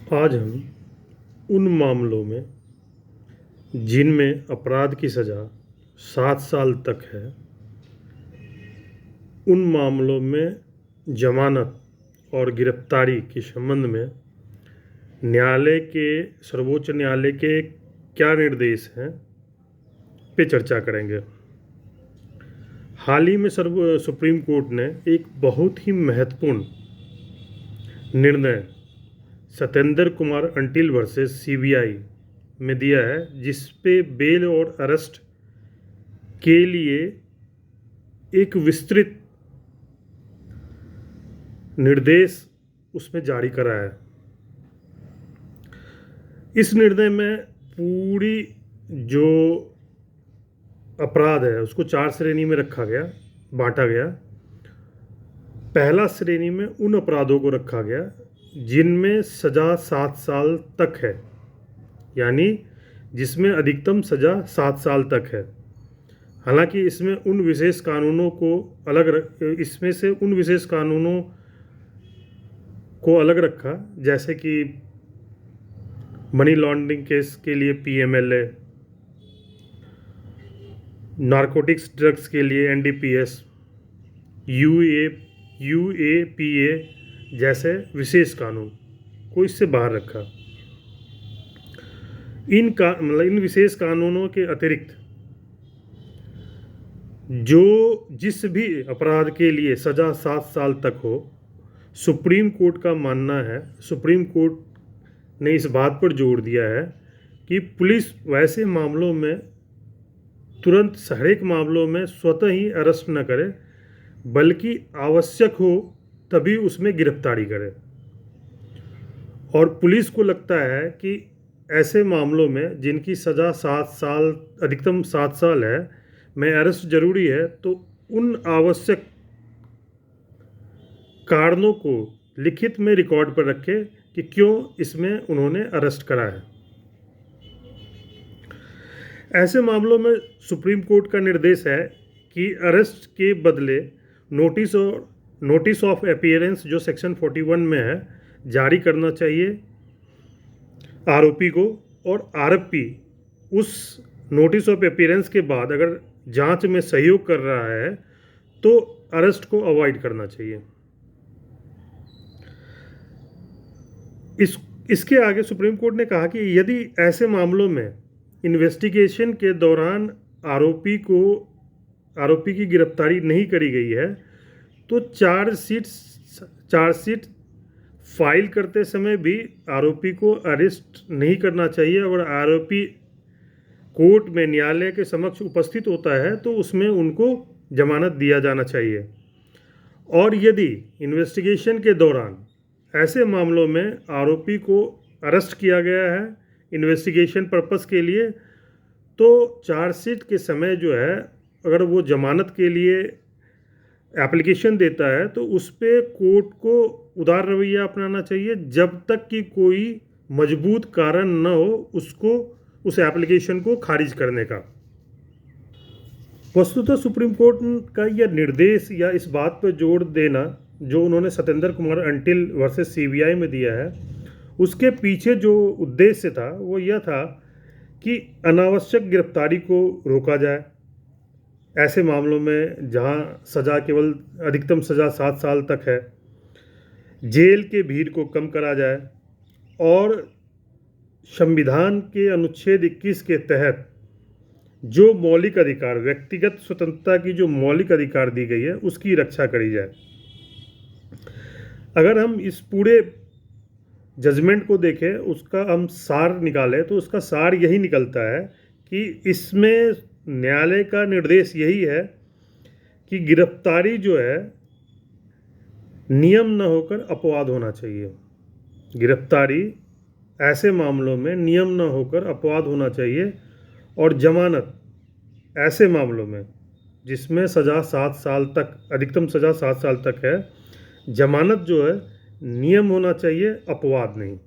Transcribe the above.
आज हम उन मामलों में जिनमें अपराध की सज़ा 7 साल तक है, उन मामलों में जमानत और गिरफ्तारी के संबंध में सर्वोच्च न्यायालय के क्या निर्देश हैं पे चर्चा करेंगे। हाल ही में सुप्रीम कोर्ट ने एक बहुत ही महत्वपूर्ण निर्णय Satyendra Kumar until versus CBI में दिया है, जिस पे बेल और अरेस्ट के लिए एक विस्तृत निर्देश उसमें जारी करा है। इस निर्णय में पूरी जो अपराध है उसको 4 श्रेणी में बांटा गया। पहला श्रेणी में उन अपराधों को रखा गया जिनमें सज़ा 7 साल तक है, यानी जिसमें अधिकतम सज़ा 7 साल तक है। हालांकि इसमें उन विशेष कानूनों को अलग रखा, जैसे कि मनी लॉन्ड्रिंग केस के लिए पीएमएलए, नारकोटिक्स ड्रग्स के लिए एनडीपीएस, यूएपीए जैसे विशेष कानून को इससे बाहर रखा। इन विशेष कानूनों के अतिरिक्त जिस भी अपराध के लिए सज़ा 7 साल तक हो, सुप्रीम कोर्ट ने इस बात पर जोर दिया है कि पुलिस वैसे मामलों में तुरंत हर एक मामलों में स्वतः ही अरेस्ट न करे, बल्कि आवश्यक हो तभी उसमें गिरफ्तारी करे। और पुलिस को लगता है कि ऐसे मामलों में जिनकी सज़ा अधिकतम 7 साल है, में अरेस्ट जरूरी है, तो उन आवश्यक कारणों को लिखित में रिकॉर्ड पर रखे कि क्यों इसमें उन्होंने अरेस्ट करा है। ऐसे मामलों में सुप्रीम कोर्ट का निर्देश है कि अरेस्ट के बदले नोटिस ऑफ अपीयरेंस जो सेक्शन 41 में है जारी करना चाहिए आरोपी को, और आरोपी उस नोटिस ऑफ अपीयरेंस के बाद अगर जांच में सहयोग कर रहा है तो अरेस्ट को अवॉइड करना चाहिए। इसके आगे सुप्रीम कोर्ट ने कहा कि यदि ऐसे मामलों में इन्वेस्टिगेशन के दौरान आरोपी की गिरफ्तारी नहीं करी गई है, तो चार्जशीट फाइल करते समय भी आरोपी को अरेस्ट नहीं करना चाहिए, और आरोपी कोर्ट में न्यायालय के समक्ष उपस्थित होता है तो उसमें उनको जमानत दिया जाना चाहिए। और यदि इन्वेस्टिगेशन के दौरान ऐसे मामलों में आरोपी को अरेस्ट किया गया है इन्वेस्टिगेशन पर्पस के लिए, तो चार्जशीट के समय जो है, अगर वो जमानत के लिए एप्लीकेशन देता है तो उस पर कोर्ट को उदार रवैया अपनाना चाहिए जब तक कि कोई मजबूत कारण न हो उस एप्लीकेशन को खारिज करने का। वस्तुतः सुप्रीम कोर्ट का यह निर्देश या इस बात पर जोर देना जो उन्होंने Satyendra Kumar until versus CBI में दिया है, उसके पीछे जो उद्देश्य था वो यह था कि अनावश्यक गिरफ्तारी को रोका जाए ऐसे मामलों में जहां अधिकतम सज़ा 7 साल तक है, जेल के भीड़ को कम करा जाए, और संविधान के अनुच्छेद 21 के तहत जो मौलिक अधिकार, व्यक्तिगत स्वतंत्रता की जो मौलिक अधिकार दी गई है, उसकी रक्षा करी जाए। अगर हम इस पूरे जजमेंट को देखें, उसका हम सार निकालें, तो उसका सार यही निकलता है कि इसमें न्यायालय का निर्देश यही है कि गिरफ्तारी जो है नियम न होकर अपवाद होना चाहिए। गिरफ्तारी ऐसे मामलों में नियम न होकर अपवाद होना चाहिए, और जमानत ऐसे मामलों में जिसमें अधिकतम सज़ा 7 साल तक है, जमानत जो है नियम होना चाहिए, अपवाद नहीं।